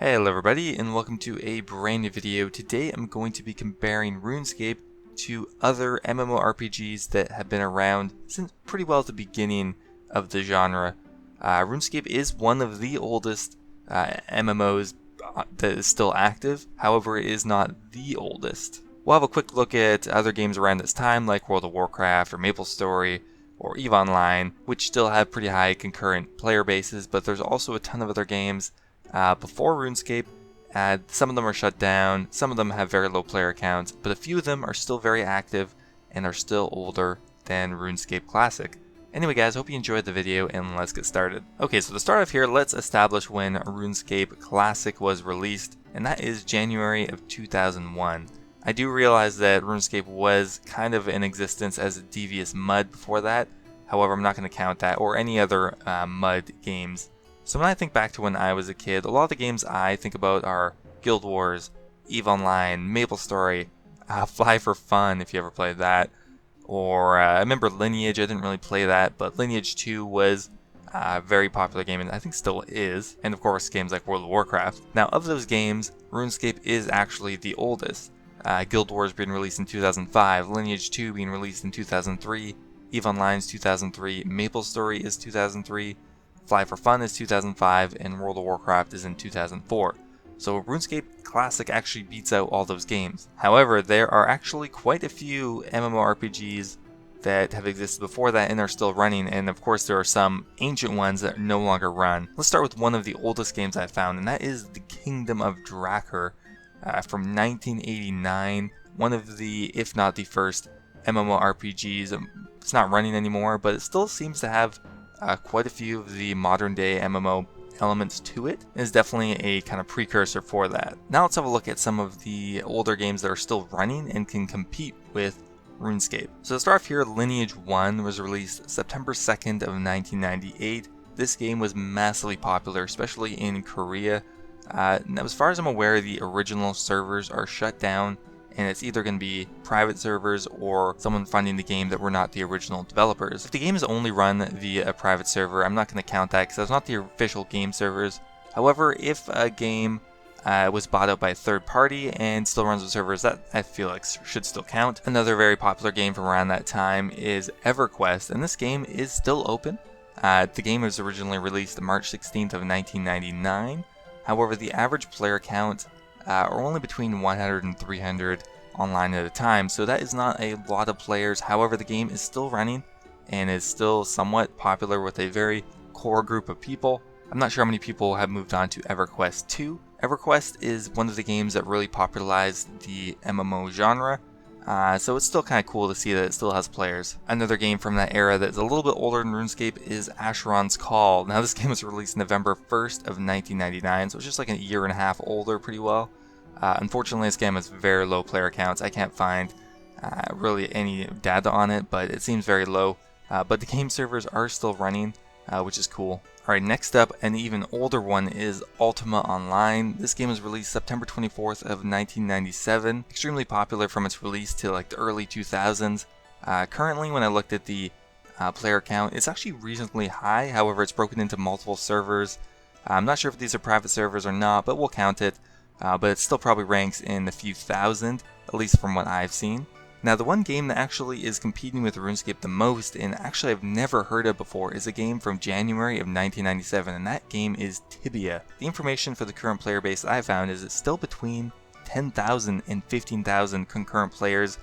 Hey, hello everybody, and welcome to a brand new video. Today I'm going to be comparing RuneScape to other MMORPGs that have been around since pretty well at the beginning of the genre. RuneScape is one of the oldest MMOs that is still active, however it is not the oldest. We'll have a quick look at other games around this time like World of Warcraft or Maplestory or EVE Online, which still have pretty high concurrent player bases, but there's also a ton of other games before RuneScape. Some of them are shut down, some of them have very low player counts, but a few of them are still very active and are still older than RuneScape Classic. Anyway guys, hope you enjoyed the video and let's get started. Okay, so to start off here, let's establish when RuneScape Classic was released, and that is January of 2001. I do realize that RuneScape was kind of in existence as a devious MUD before that, however I'm not going to count that or any other MUD games. So when I think back to when I was a kid, a lot of the games I think about are Guild Wars, EVE Online, Maplestory, Fly for Fun if you ever played that, or I remember Lineage. I didn't really play that, but Lineage 2 was a very popular game and I think still is, and of course games like World of Warcraft. Now of those games, RuneScape is actually the oldest. Guild Wars being released in 2005, Lineage 2 being released in 2003, EVE Online is 2003, Maplestory is 2003, Fly for Fun is 2005, and World of Warcraft is in 2004. So RuneScape Classic actually beats out all those games. However, there are actually quite a few MMORPGs that have existed before that and are still running, and of course there are some ancient ones that no longer run. Let's start with one of the oldest games I found, and that is the Kingdom of Drakr from 1989. One of the, if not the first, MMORPGs. It's not running anymore, but it still seems to have quite a few of the modern day MMO elements to it. It is definitely a kind of precursor for that. Now let's have a look at some of the older games that are still running and can compete with RuneScape. So to start off here, Lineage 1 was released September 2nd of 1998. This game was massively popular, especially in Korea. Now as far as I'm aware, the original servers are shut down, and it's either going to be private servers or someone funding the game that were not the original developers. If the game is only run via a private server, I'm not going to count that because that's not the official game servers. However, if a game was bought out by a third party and still runs on servers, that I feel like should still count. Another very popular game from around that time is EverQuest, and this game is still open. The game was originally released March 16th of 1999. However, the average player count are only between 100 and 300 online at a time, so that is not a lot of players. However, the game is still running and is still somewhat popular with a very core group of people. I'm not sure how many people have moved on to EverQuest 2. EverQuest is one of the games that really popularized the MMO genre, so it's still kind of cool to see that it still has players. Another game from that era that is a little bit older than RuneScape is Asheron's Call. Now this game was released November 1st of 1999, so it's just like a year and a half older pretty well. Unfortunately, this game has very low player counts. I can't find really any data on it, but it seems very low. But the game servers are still running, which is cool. Alright, next up, an even older one is Ultima Online. This game was released September 24th of 1997. Extremely popular from its release to like the early 2000s. Currently, when I looked at the player count, it's actually reasonably high. However, it's broken into multiple servers. I'm not sure if these are private servers or not, but we'll count it. But it still probably ranks in the few thousand, at least from what I've seen. Now the one game that actually is competing with RuneScape the most, and actually I've never heard of before, is a game from January of 1997, and that game is Tibia. The information for the current player base that I found is it's still between 10,000 and 15,000 concurrent players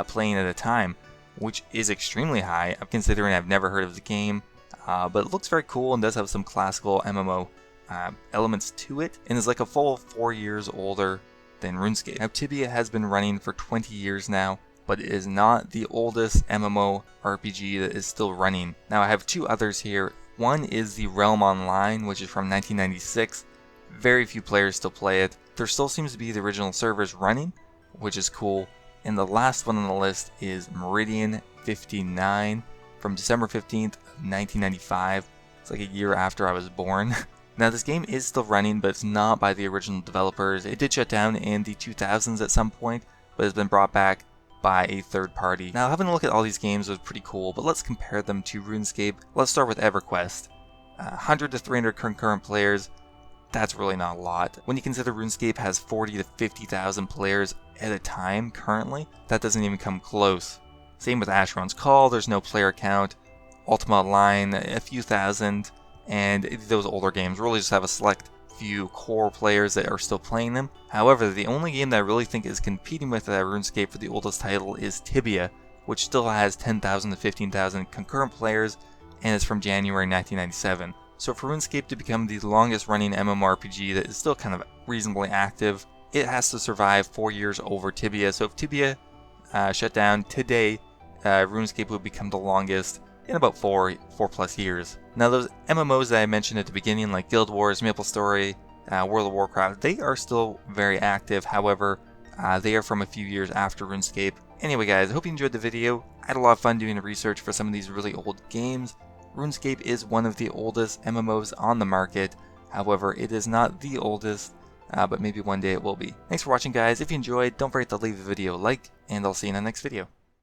playing at a time, which is extremely high, considering I've never heard of the game, but it looks very cool and does have some classical MMO elements to it, and is like a full 4 years older than RuneScape. Now Tibia has been running for 20 years now, but it is not the oldest MMO RPG that is still running. Now I have two others here. One is the Realm Online, which is from 1996. Very few players still play it. There still seems to be the original servers running, which is cool. And the last one on the list is Meridian 59 from December 15th of 1995. It's like a year after I was born. Now this game is still running, but it's not by the original developers. It did shut down in the 2000s at some point, but has been brought back by a third party. Now having a look at all these games was pretty cool, but let's compare them to RuneScape. Let's start with EverQuest. 100 to 300 concurrent players, that's really not a lot. When you consider RuneScape has 40 to 50,000 players at a time currently, that doesn't even come close. Same with Asheron's Call, there's no player count. Ultima Online, a few thousand, and those older games really just have a select few core players that are still playing them. However, the only game that I really think is competing with RuneScape for the oldest title is Tibia, which still has 10,000 to 15,000 concurrent players, and is from January 1997. So for RuneScape to become the longest running MMORPG that is still kind of reasonably active, it has to survive 4 years over Tibia. So if Tibia shut down today, RuneScape would become the longest in about 4 plus years. Now those MMOs that I mentioned at the beginning, like Guild Wars, Maplestory, World of Warcraft, they are still very active. However, they are from a few years after RuneScape. Anyway guys, I hope you enjoyed the video. I had a lot of fun doing the research for some of these really old games. RuneScape is one of the oldest MMOs on the market. However, it is not the oldest, but maybe one day it will be. Thanks for watching guys. If you enjoyed, don't forget to leave the video a like, and I'll see you in the next video.